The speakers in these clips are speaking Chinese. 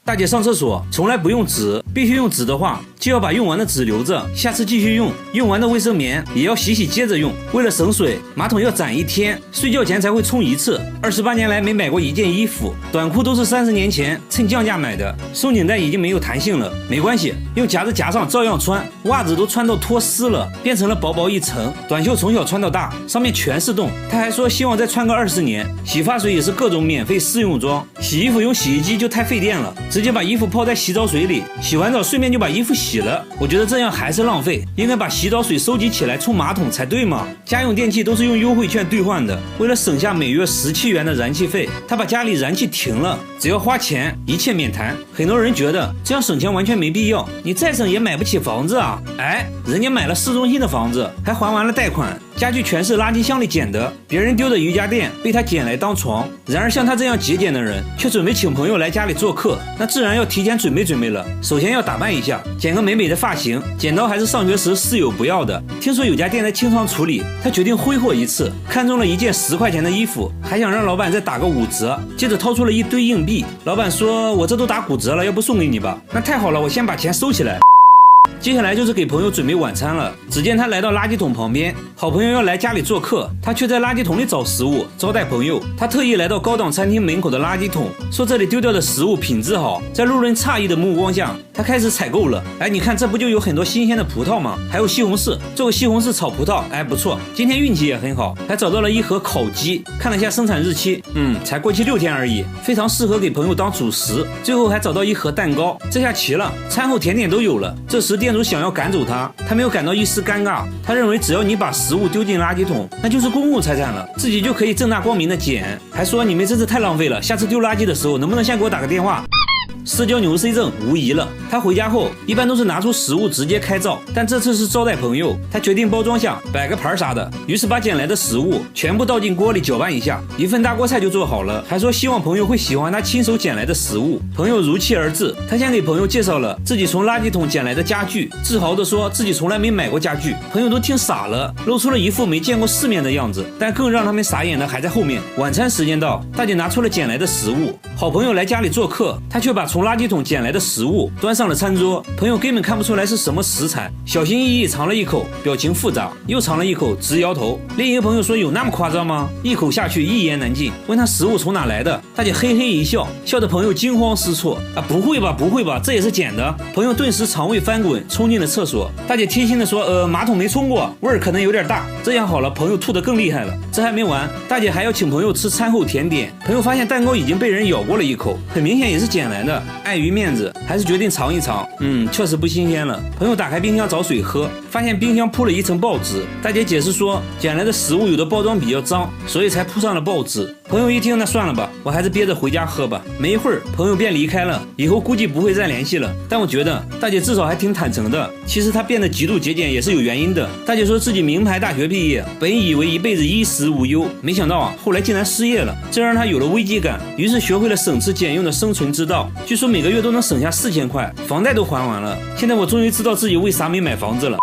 大姐上厕所从来不用纸，必须用纸的话，就要把用完的纸留着，下次继续用。用完的卫生棉也要洗接着用。为了省水，马桶要攒1天，睡觉前才会冲1次。28年来没买过一件衣服，短裤都是30年前趁降价买的，松紧带已经没有弹性了，没关系，用夹子夹上照样穿。袜子都穿到脱丝了，变成了薄薄一层。短袖从小穿到大，上面全是洞。他还说希望再穿个20年。洗发水也是各种免费试用装。洗衣服用洗衣机就太费电了，直接把衣服泡在洗澡水里，洗完澡顺便就把衣服洗了。我觉得这样还是浪费，应该把洗澡水收集起来冲马桶才对嘛。家用电器都是用优惠券兑换的，为了省下每月17元的燃气费，他把家里燃气停了，只要花钱一切免谈。很多人觉得这样省钱完全没必要，你再省也买不起房子啊。人家买了市中心的房子，还还完了贷款，家具全是垃圾箱里捡的，别人丢的瑜伽垫被他捡来当床。然而像他这样节俭的人，却准备请朋友来家里做客，那自然要提前准备了。首先要打扮一下，剪个美美的发型，剪刀还是上学时室友不要的，听说有家店在清仓处理，他决定挥霍一次，看中了一件10块钱的衣服，还想让老板再打个5折，接着掏出了一堆硬币。老板说我这都打5折了，要不送给你吧。那太好了，我先把钱收起来。接下来就是给朋友准备晚餐了。只见他来到垃圾桶旁边，好朋友要来家里做客，他却在垃圾桶里找食物招待朋友。他特意来到高档餐厅门口的垃圾桶，说这里丢掉的食物品质好。在路人诧异的目光下，他开始采购了。你看这不就有很多新鲜的葡萄吗？还有西红柿，做个西红柿炒葡萄，不错。今天运气也很好，还找到了一盒烤鸡，看了一下生产日期，才过期6天而已，非常适合给朋友当主食。最后还找到一盒蛋糕，这下齐了，餐后甜点都有了。这时店主想要赶走他没有感到一丝尴尬，他认为只要你把食物丢进垃圾桶，那就是公共财产了，自己就可以正大光明的捡，还说你们真是太浪费了，下次丢垃圾的时候能不能先给我打个电话。社交牛 C 症无疑了。他回家后一般都是拿出食物直接开灶，但这次是招待朋友，他决定包装下摆个盘啥的，于是把捡来的食物全部倒进锅里搅拌一下，一份大锅菜就做好了，还说希望朋友会喜欢他亲手捡来的食物。朋友如期而至，他先给朋友介绍了自己从垃圾桶捡来的家具，自豪地说自己从来没买过家具。朋友都听傻了，露出了一副没见过世面的样子。但更让他们傻眼的还在后面。晚餐时间到，大姐拿出了捡来的食物，好朋友来家里做客，他却把从垃圾桶捡来的食物端上了餐桌，朋友根本看不出来是什么食材，小心翼翼尝了一口，表情复杂，又尝了一口，直摇头。另一个朋友说有那么夸张吗？一口下去一言难尽，问他食物从哪来的，大姐嘿嘿一笑，笑得朋友惊慌失措。不会吧，这也是捡的。朋友顿时肠胃翻滚，冲进了厕所。大姐贴心的说马桶没冲过，味儿可能有点大。这样好了，朋友吐得更厉害了。这还没完，大姐还要请朋友吃餐后甜点。朋友发现蛋糕已经被人咬过了一口，很明显也是捡来的，碍于面子还是决定尝一尝。确实不新鲜了。朋友打开冰箱找水喝，发现冰箱铺了一层报纸。大姐解释说捡来的食物有的包装比较脏，所以才铺上了报纸。朋友一听，那算了吧，我还是憋着回家喝吧。没一会儿朋友便离开了，以后估计不会再联系了。但我觉得大姐至少还挺坦诚的，其实她变得极度节俭也是有原因的。大姐说自己名牌大学毕业，本以为一辈子衣食无忧，没想到后来竟然失业了，这让她有了危机感，于是学会了省吃俭用的生存之道。据说每个月都能省下4000块，房贷都还完了。现在我终于知道自己为啥没买房子了。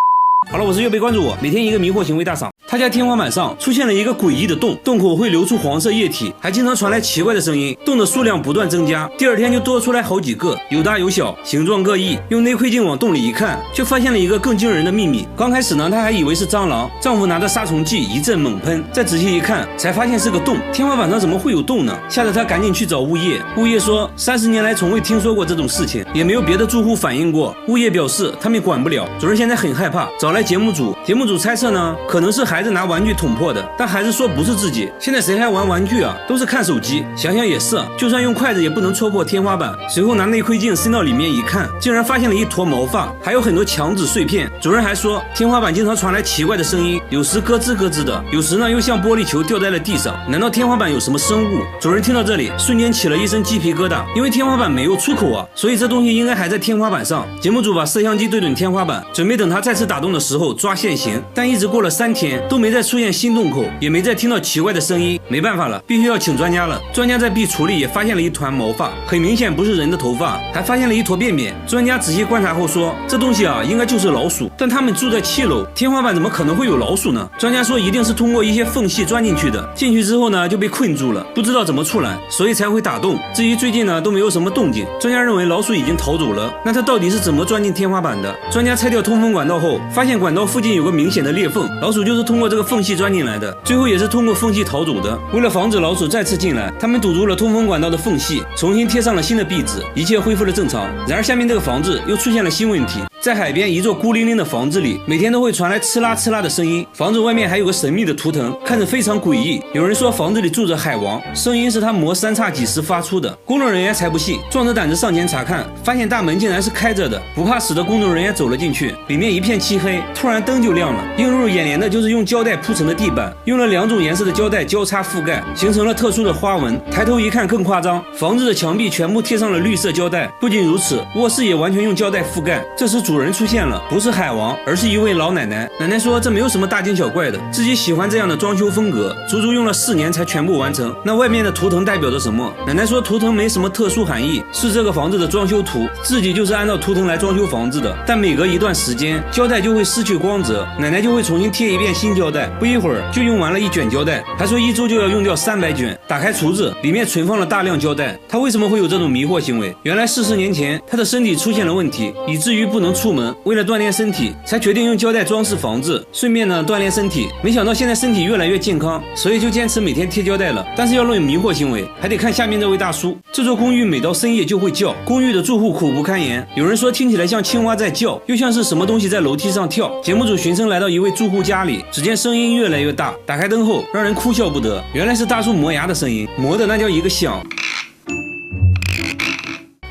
好了，我是右贝，关注我，每天一个迷惑行为大赏。他家天花板上出现了一个诡异的洞，洞口会流出黄色液体，还经常传来奇怪的声音，洞的数量不断增加，第二天就多出来好几个，有大有小，形状各异。用内窥镜往洞里一看，却发现了一个更惊人的秘密。刚开始呢，他还以为是蟑螂，丈夫拿着杀虫剂一阵猛喷，再仔细一看，才发现是个洞。天花板上怎么会有洞呢？吓得他赶紧去找物业。物业说30年来从未听说过这种事情，也没有别的住户反映过。物业表示他们管不了，主人现在很害怕，找来节目组。节目组猜测呢，可能是孩子拿玩具捅破的，但孩子说不是自己。现在谁还玩玩具啊？都是看手机。想想也是，就算用筷子也不能戳破天花板。随后拿内窥镜伸到里面一看，竟然发现了一坨毛发，还有很多墙纸碎片。主人还说天花板经常传来奇怪的声音，有时咯吱咯吱的，有时呢又像玻璃球掉在了地上。难道天花板有什么生物？主人听到这里瞬间起了一身鸡皮疙瘩，因为天花板没有出口啊，所以这东西应该还在天花板上。节目组把摄像机对准天花板，准备等它再次打洞的时候抓现行，但一直过了3天都没再出现新洞口，也没再听到奇怪的声音。没办法了，必须要请专家了。专家在壁橱里也发现了一团毛发，很明显不是人的头发，还发现了一坨便便。专家仔细观察后说，这东西应该就是老鼠。鼠，但他们住在7楼，天花板怎么可能会有老鼠呢？专家说一定是通过一些缝隙钻进去的，进去之后呢就被困住了，不知道怎么出来，所以才会打洞。至于最近呢都没有什么动静，专家认为老鼠已经逃走了。那它到底是怎么钻进天花板的？专家拆掉通风管道后，发现管道附近有个明显的裂缝，老鼠就是通过这个缝隙钻进来的，最后也是通过缝隙逃走的。为了防止老鼠再次进来，他们堵住了通风管道的缝隙，重新贴上了新的壁纸，一切恢复了正常。然而下面这个房子又出现了新问题。在海边一座孤零零的房子里，每天都会传来呲啦呲啦的声音。房子外面还有个神秘的图腾，看着非常诡异。有人说房子里住着海王，声音是他磨三叉戟时发出的。工作人员才不信，壮着胆子上前查看，发现大门竟然是开着的。不怕死的工作人员走了进去，里面一片漆黑，突然灯就亮了。映入眼帘的就是用胶带铺成的地板，用了2种颜色的胶带交叉覆盖，形成了特殊的花纹。抬头一看更夸张，房子的墙壁全部贴上了绿色胶带。不仅如此，卧室也完全用胶带覆盖。这时主人出现了，不是海王，而是一位老奶奶。奶奶说这没有什么大惊小怪的，自己喜欢这样的装修风格，足足用了4年才全部完成。那外面的图腾代表着什么？奶奶说图腾没什么特殊含义，是这个房子的装修图，自己就是按照图腾来装修房子的。但每隔一段时间，胶带就会失去光泽，奶奶就会重新贴一遍新胶带，不一会儿就用完了1卷胶带，还说1周就要用掉300卷。打开橱子，里面存放了大量胶带。她为什么会有这种迷惑行为？原来40年前她的身体出现了问题，以至于不能出门。为了锻炼身体，才决定用胶带装饰房子，顺便呢锻炼身体。没想到现在身体越来越健康，所以就坚持每天贴胶带了。但是要论迷惑行为，还得看下面这位大叔。这座公寓每到深夜就会叫，公寓的住户苦不堪言。有人说听起来像青蛙在叫，又像是什么东西在楼梯上跳。节目组循声来到一位住户家里，只见声音越来越大，打开灯后让人哭笑不得。原来是大叔磨牙的声音，磨的那叫一个响。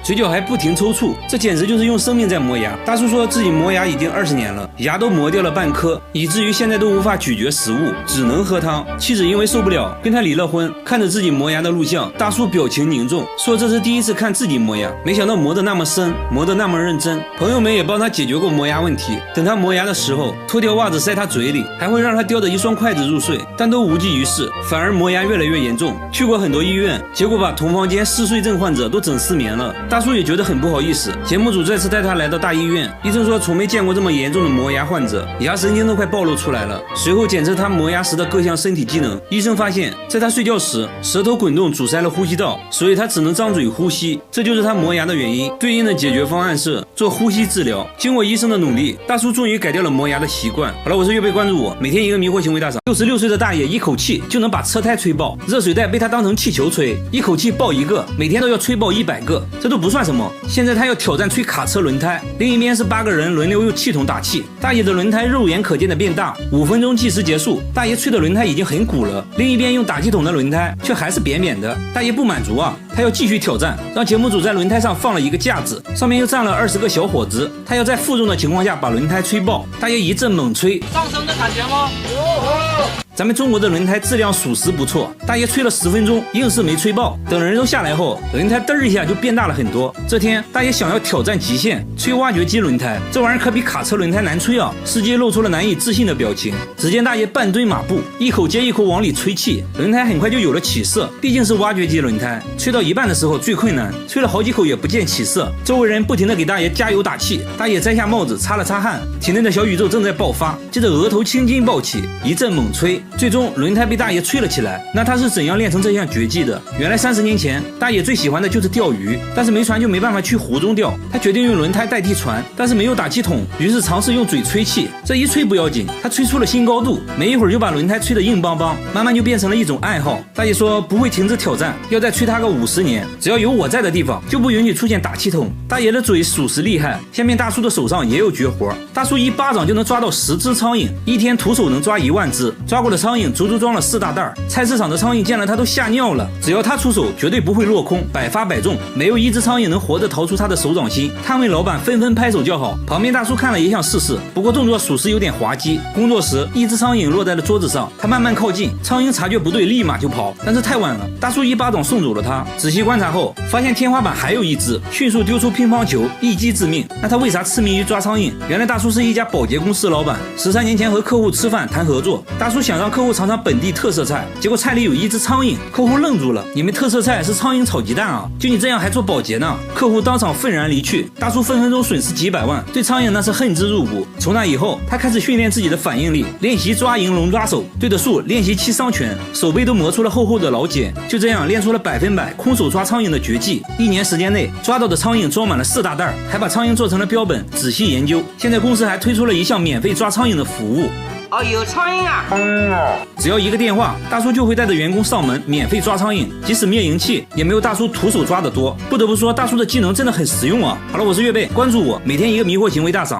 嘴角还不停抽搐，这简直就是用生命在磨牙。大叔说自己磨牙已经20年了，牙都磨掉了半颗，以至于现在都无法咀嚼食物，只能喝汤。妻子因为受不了，跟他离了婚。看着自己磨牙的录像，大叔表情凝重，说这是第一次看自己磨牙，没想到磨得那么深，磨得那么认真。朋友们也帮他解决过磨牙问题，等他磨牙的时候，脱掉袜子塞他嘴里，还会让他叼着1双筷子入睡，但都无济于事，反而磨牙越来越严重。去过很多医院，结果把同房间嗜睡症患者都整失眠了。大叔也觉得很不好意思，节目组再次带他来到大医院，医生说从没见过这么严重的磨牙患者，牙神经都快暴露出来了。随后检测他磨牙时的各项身体机能，医生发现在他睡觉时舌头滚动阻塞了呼吸道，所以他只能张嘴呼吸，这就是他磨牙的原因。对应的解决方案是做呼吸治疗。经过医生的努力，大叔终于改掉了磨牙的习惯。好了，我是月贝，关注我，每天一个迷惑行为大赏。66岁的大爷一口气就能把车胎吹爆，热水袋被他当成气球吹，一口气爆1个，每天都要吹爆100个，这都不算什么。现在他要挑战吹卡车轮胎，另一边是8个人轮流用气筒打气，大爷的轮胎肉眼可见的变大，5分钟计时结束，大爷吹的轮胎已经很鼓了，另一边用打气筒的轮胎却还是扁扁的。大爷不满足啊，他要继续挑战，让节目组在轮胎上放了一个架子，上面又站了20个小伙子，他要在负重的情况下把轮胎吹爆。大爷一阵猛吹，上升的感觉吗？咱们中国的轮胎质量属实不错，大爷吹了10分钟，硬是没吹爆。等人都下来后，轮胎嘚一下就变大了很多。这天，大爷想要挑战极限，吹挖掘机轮胎，这玩意儿可比卡车轮胎难吹啊！司机露出了难以置信的表情。只见大爷半蹲马步，一口接一口往里吹气，轮胎很快就有了起色。毕竟是挖掘机轮胎，吹到一半的时候最困难，吹了好几口也不见起色。周围人不停地给大爷加油打气，大爷摘下帽子擦了擦汗，体内的小宇宙正在爆发。接着额头青筋暴起，一阵猛吹。最终轮胎被大爷吹了起来。那他是怎样练成这项绝技的？原来30年前，大爷最喜欢的就是钓鱼，但是没船就没办法去湖中钓，他决定用轮胎代替船，但是没有打气筒，于是尝试用嘴吹气。这一吹不要紧，他吹出了新高度，没一会儿就把轮胎吹得硬邦邦，慢慢就变成了一种爱好。大爷说不会停止挑战，要再吹他个50年，只要有我在的地方就不允许出现打气筒。大爷的嘴属实厉害，下面大叔的手上也有绝活，大叔一巴掌就能抓到10只苍蝇，一天徒手能抓1万只，抓过的苍蝇足足装了4大袋。菜市场的苍蝇见了他都吓尿了，只要他出手绝对不会落空，百发百中，没有一只苍蝇能活着逃出他的手掌心。摊位老板纷纷拍手叫好，旁边大叔看了也想试试，不过动作属实有点滑稽。工作时一只苍蝇落在了桌子上，他慢慢靠近，苍蝇察觉不对立马就跑，但是太晚了，大叔一巴掌送走了他。仔细观察后发现天花板还有一只，迅速丢出乒乓球一击致命。那他为啥痴迷于抓苍蝇？原来大叔是一家保洁公司老板，13年前和客户吃饭谈合作，大叔想让让客户尝尝本地特色菜，结果菜里有一只苍蝇，客户愣住了，你们特色菜是苍蝇炒鸡蛋啊？就你这样还做保洁呢？客户当场愤然离去，大叔分分钟损失几百万，对苍蝇那是恨之入骨。从那以后，他开始训练自己的反应力，练习抓蝇龙抓手，对着树练习七伤拳，手背都磨出了厚厚的老茧，就这样练出了100%空手抓苍蝇的绝技。1年时间内抓到的苍蝇装满了4大袋，还把苍蝇做成了标本，仔细研究。现在公司还推出了一项免费抓苍蝇的服务。哦，有苍蝇啊！只要一个电话，大叔就会带着员工上门免费抓苍蝇，即使灭蝇器也没有大叔徒手抓的多。不得不说，大叔的技能真的很实用啊！好了，我是岳贝，关注我，每天一个迷惑行为大赏。